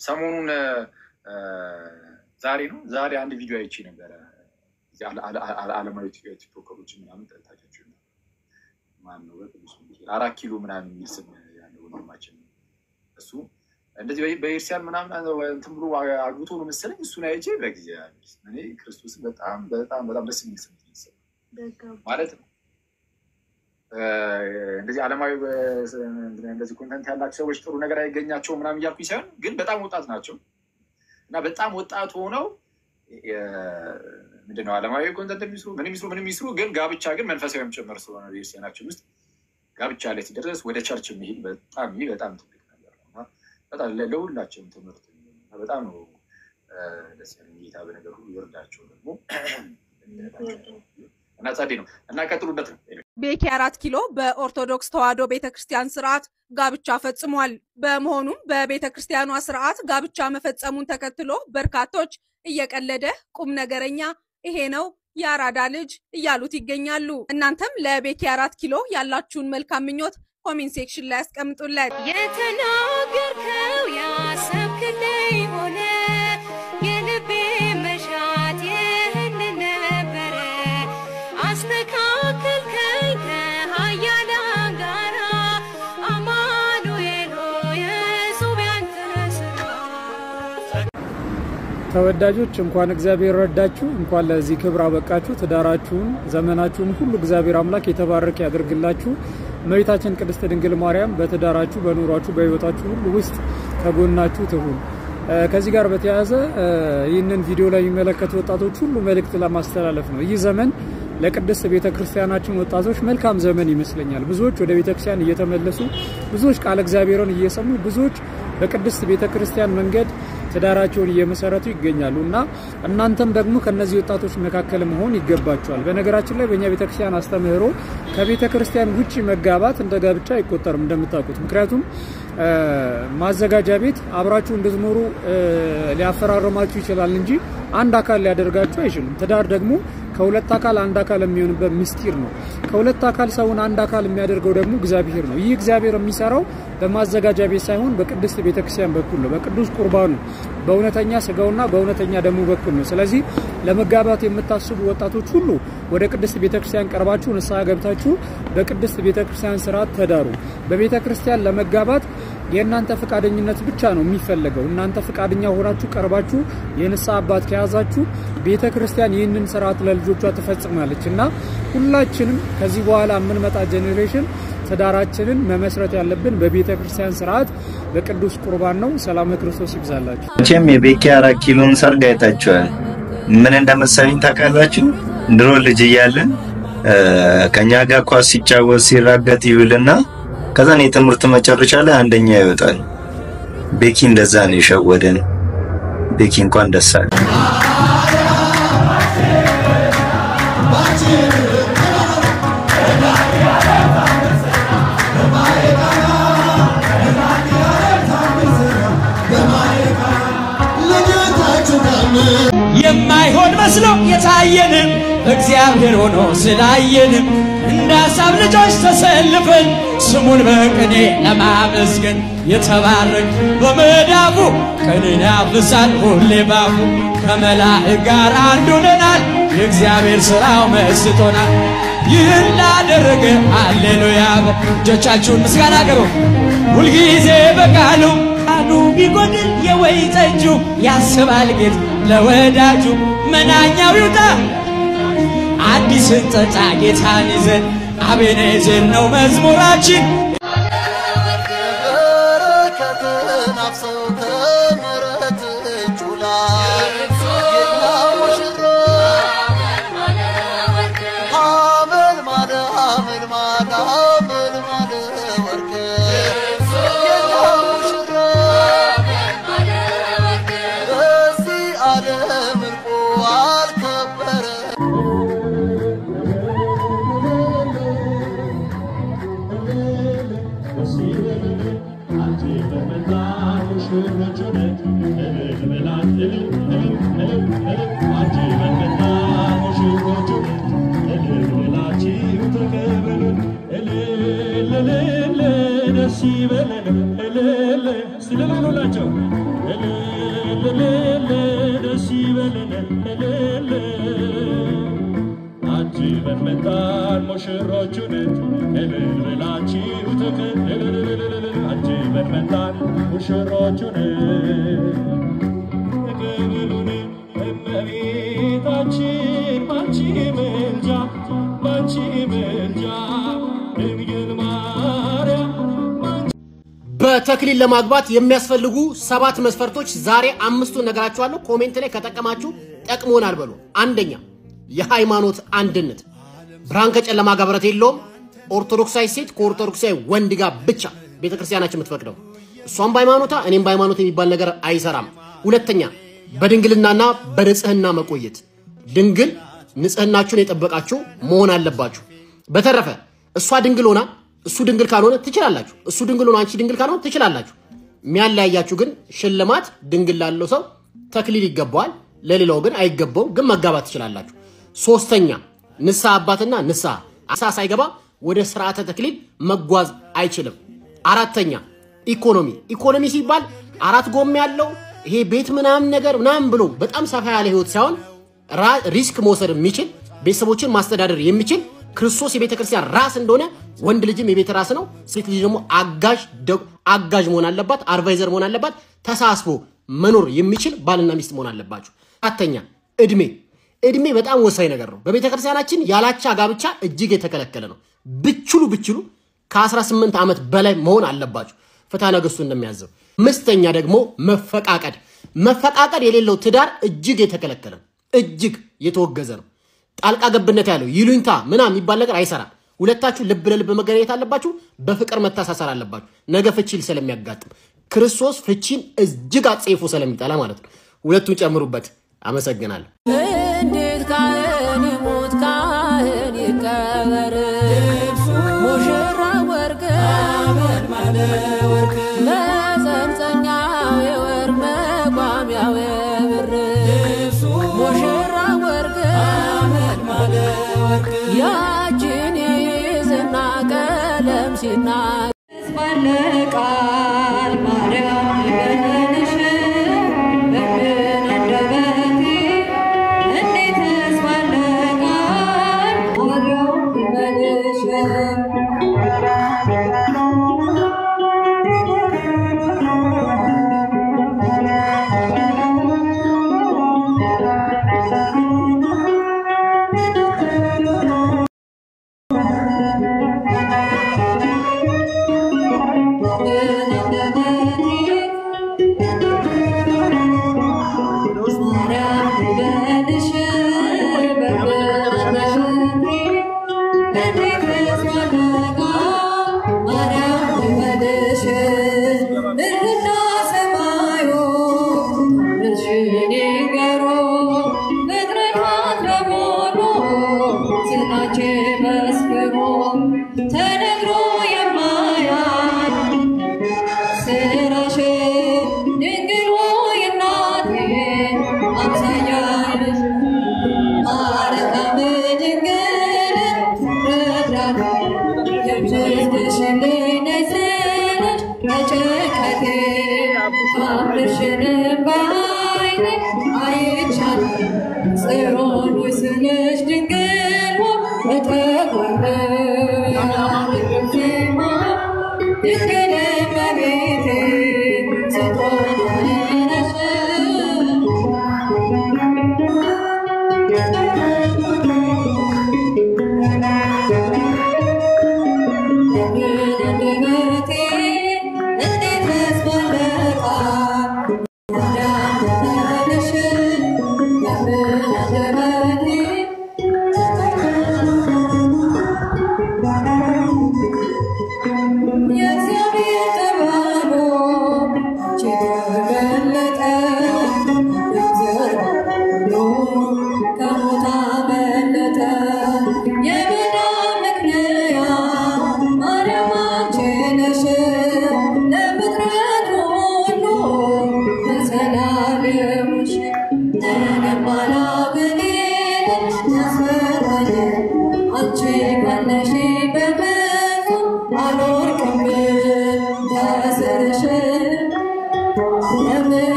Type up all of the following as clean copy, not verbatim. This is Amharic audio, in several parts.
ሰሞኑን ዛሬ አንድ ቪዲዮ አይቼ ነበር ዓለማዊ ቲክቶከሮች ምናምን ታታችሁ ማን ነው በቅዱስ 4 ኪሎ ምናምን ይስም ያለው ወንድማችን እሱ እንደዚህ በኢርሲያን ምናምን እንትን ብሎ አግብቶ ነው መሰለኝ እሱን አይቼ በእግዚአብሔር እኔ ክርስቶስ በጣም ደስ የሚል ስሜት ይሰማል ማለት ነው። እንደዚህ ዓለማዊ እንደዚህ ኮንተንት ያላቸው ሰዎች ጥሩ ነገር አይገኛቸው ምናምን ያልኩኝ ሳይሆን ግን በጣም ወጣት ናቸው እና በጣም ወጣት ሆነው ምንድነው ዓለማዊ ኮንተንት ምንም ይስሩ ግን ጋብቻ ግን መንፈሳዊም ጭምር ስለሆነ በኢርሲያናችን ውስጥ ጋብቻ ላይ ሲደርስ ወደ ቸርች መሄድ በጣም ትልቅ ነገር ነው። በጣም ለሁላችንም ትምህርት በጣም ነው ደስ የሚል ጌታ በነገር ሁሉ ይወርዳቸው ደግሞ እና ጻድቅ ነው እና ቀጥሉበት ነው። ቤኪ 4 ኪሎ በኦርቶዶክስ ተዋሕዶ ቤተክርስቲያን ስርዓት ጋብቻ ፈጽሟል። በመሆኑም በቤተክርስቲያኗ ስርዓት ጋብቻ መፈጸሙን ተከትሎ በርካቶች እየቀለደ ቁም ነገረኛ ይሄ ነው ያራዳ ልጅ እያሉት ይገኛሉ። እናንተም ለቤኪ 4 ኪሎ ያላችሁን መልካም ምኞት ኮሜንት ሴክሽን ላይ አስቀምጡለት። የተናገርከው ያሰብክልኝ ሆነ የልቤ መሻት ይህንን ነበረ አስተካከልከኝ ከኃያላን ጋራ አማኑኤል ሆይ ኢየሱስ ያንተ ስራ። ተወዳጆች እንኳን እግዚአብሔር ረዳችሁ እንኳን ለዚህ ክብር አበቃችሁ። ትዳራችሁን ዘመናችሁን ሁሉ እግዚአብሔር አምላክ የተባረከ ያድርግላችሁ። እመቤታችን ቅድስት ድንግል ማርያም በትዳራችሁ በኑሯችሁ በህይወታችሁ ሁሉ ውስጥ ከጎናችሁ ትሁን። ከዚህ ጋር በተያያዘ ይህንን ቪዲዮ ላይ የሚመለከቱ ወጣቶች ሁሉ መልእክት ለማስተላለፍ ነው። ይህ ዘመን ለቅድስት ቤተክርስቲያናችን ወጣቶች መልካም ዘመን ይመስለኛል። ብዙዎች ወደ ቤተክርስቲያን እየተመለሱ ብዙዎች ቃል እግዚአብሔርን እየሰሙ ብዙዎች በቅድስት ቤተክርስቲያን መንገድ ትዳራቸውን እየመሰረቱ ይገኛሉና እናንተም ደግሞ ከነዚህ ወጣቶች መካከል መሆን ይገባችኋል። በነገራችን ላይ በእኛ ቤተክርስቲያን አስተምህሮ ከቤተክርስቲያን ውጪ መጋባት እንደ ጋብቻ አይቆጠርም እንደምታውቁት። ምክንያቱም ማዘጋጃ ቤት አብራችሁ እንድትኖሩ ሊያፈራርማችሁ ይችላል እንጂ አንድ አካል ሊያደርጋችሁ አይችልም። ትዳር ደግሞ ከሁለት አካል አንድ አካል የሚሆንበት ምስጢር ነው። ከሁለት አካል ሰውን አንድ አካል የሚያደርገው ደግሞ እግዚአብሔር ነው። ይህ እግዚአብሔር የሚሰራው በማዘጋጃ ቤት ሳይሆን በቅድስት ቤተክርስቲያን በኩል ነው፣ በቅዱስ ቁርባኑ በእውነተኛ ስጋውና በእውነተኛ ደሙ በኩል ነው። ስለዚህ ለመጋባት የምታስቡ ወጣቶች ሁሉ ወደ ቅድስት ቤተክርስቲያን ቀርባችሁ ንስሐ ገብታችሁ በቅድስት ቤተክርስቲያን ስርዓት ተዳሩ። በቤተክርስቲያን ለመጋባት የእናንተ ፍቃደኝነት ብቻ ነው የሚፈልገው። እናንተ ፍቃደኛ ሆናችሁ ቀርባችሁ የንስሐ አባት ከያዛችሁ ቤተክርስቲያን ይህንን ስርዓት ለልጆቿ ትፈጽማለችና ሁላችንም ከዚህ በኋላ የምንመጣ ጄኔሬሽን ትዳራችንን መመስረት ያለብን በቤተክርስቲያን ስርዓት በቅዱስ ቁርባን ነው። ሰላም ክርስቶስ ይብዛላችሁ። መቼም የቤኪ 4 ኪሎን ሰርግ አይታችኋል። ምን እንደመሰለኝ ታውቃላችሁ? ድሮ ልጅ እያለን ከኛ ጋር ኳስ ሲጫወት ሲራገጥ ይውልና ከዛን የትምህርት መጨረሻ ላይ አንደኛ ይወጣል። ቤኪ እንደዛ ነው የሸወደን። ቤኪ እንኳን ደስ አለ። የማይሆን መስሎ የታየንም እግዚአብሔር ሆኖ ስላየንም እንዳሳብ ልጆች ተሰልፈን ስሙን በቅኔ ለማመስገን የተባረክ በመዳፉ ቀንን ያብሳል ሁሌ ባፉ ከመላእክት ጋር አንድ ሆነናል። የእግዚአብሔር ሥራው መስጦናል። ይህን ላደረገ ሃሌሉያ እጆቻችሁን ምስጋና አቅርቡ። ሁልጊዜ በቃሉ ቃሉ ቢጎድል የወይን ጠጁ ያስባል ጌታ ለወዳጁ መናኛው ይውጣ አዲስን ጠጣ ጌታን ይዘን አቤኔዘር ነው መዝሙራችን። Let's ሙሽሮቹን እልል ብላችሁ ተቀበሉን አጅበን መጣን ሙሽሮቹን ተቀበሉን እመቤታችን ባንቺ ምልጃ ድንግል ማርያም በተክሊል ለማግባት የሚያስፈልጉ 7 መስፈርቶች ዛሬ 5ቱን ነገራችኋለሁ። ኮሜንት ላይ ከተጠቀማችሁ ጠቅሞናል በሉ። አንደኛ የሃይማኖት አንድነት፣ ብርሃን ከጨለማ ጋር ብረት የለውም። ኦርቶዶክሳዊ ሴት ከኦርቶዶክሳዊ ወንድ ጋር ብቻ ቤተክርስቲያናችን የምትፈቅደው፣ እሷም በሃይማኖታ እኔም በሃይማኖት የሚባል ነገር አይሰራም። ሁለተኛ በድንግልናና በንጽህና መቆየት፣ ድንግል ንጽህናችሁን የጠበቃችሁ መሆን አለባችሁ። በተረፈ እሷ ድንግል ሆና እሱ ድንግል ካልሆነ ትችላላችሁ፣ እሱ ድንግል ሆና አንቺ ድንግል ካልሆነ ትችላላችሁ። የሚያለያያችሁ ግን ሽልማት ድንግል ላለው ሰው ተክሊል ይገባዋል፣ ለሌላው ግን አይገባው፣ ግን መጋባት ትችላላችሁ። ሶስተኛ ንስሐ አባትና ንስሐ ሳይገባ ወደ ስርዓተ ተክሊል መጓዝ አይችልም። አራተኛ ኢኮኖሚ ሲባል 4 ጎም ያለው ይሄ ቤት ምናምን ነገር ምናምን ብሎ በጣም ሰፋ ያለ ህይወት ሳይሆን ሪስክ መውሰድ የሚችል ቤተሰቦችን ማስተዳደር የሚችል ክርስቶስ የቤተክርስቲያን ራስ እንደሆነ ወንድ ልጅም የቤት ራስ ነው። ሴት ልጅ ደግሞ አጋዥ መሆን አለባት፣ አድቫይዘር መሆን አለባት። ተሳስቦ መኖር የሚችል ባልና ሚስት መሆን አለባችሁ። አራተኛ እድሜ በጣም ወሳኝ ነገር ነው። በቤተክርስቲያናችን ያላቻ ጋብቻ እጅግ የተከለከለ ነው። ብችሉ ከ18 ዓመት በላይ መሆን አለባችሁ ፍትሐ ነገሥቱ እንደሚያዘው። አምስተኛ ደግሞ መፈቃቀድ የሌለው ትዳር እጅግ የተከለከለ ነው፣ እጅግ የተወገዘ ነው። ጣልቃ ገብነት ያለው ይሉኝታ ምናምን የሚባል ነገር አይሰራም። ሁለታችሁ ልብ ለልብ መገናኘት አለባችሁ፣ በፍቅር መታሳሰር አለባችሁ። ነገ ፍቺ ስለሚያጋጥም ክርስቶስ ፍቺን እጅግ አጽፎ ስለሚጠላ ማለት ነው። ሁለቱን ጨምሩበት። አመሰግናለሁ። እንዴት ካህን ይሞት ካህን ይቀበር ሙሽራ ወርቅ መጸንጸኛው የወርቅ መቋሚያው የብር ሙሽራ ወርቅ ያችን ይዝና ቀለም ሲናገር ባለቃል ማርያም በነሽ በምን አንደበቴ እንዴት ባለቃል ማርያም በነሽ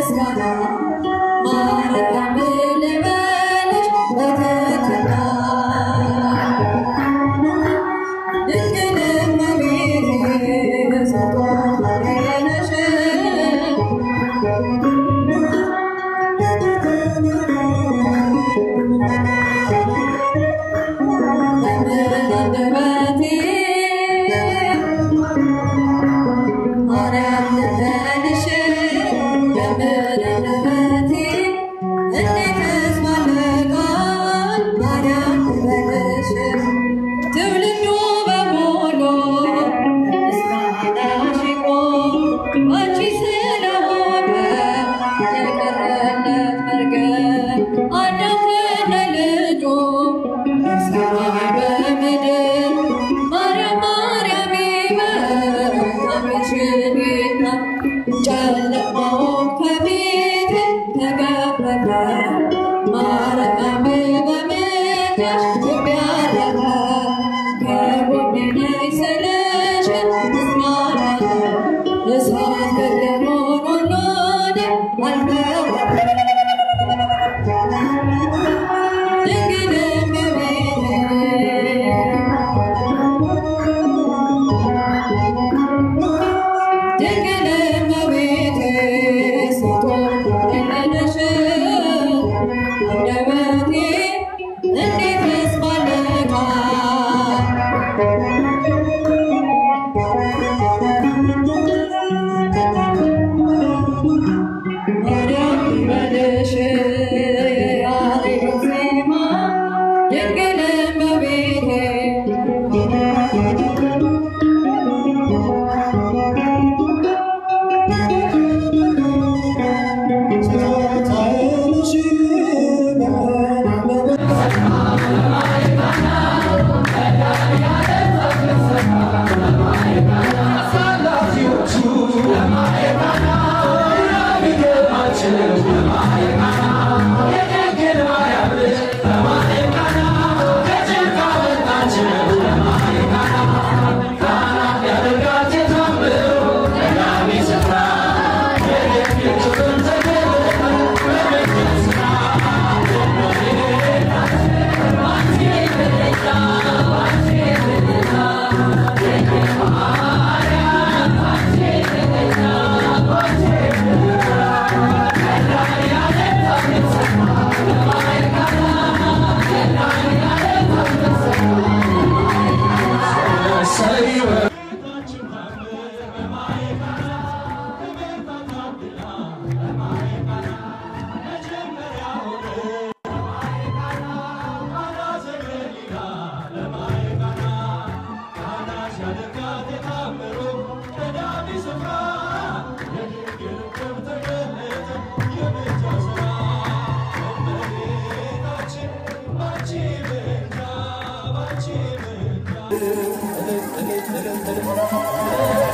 Yes, God. Thank you.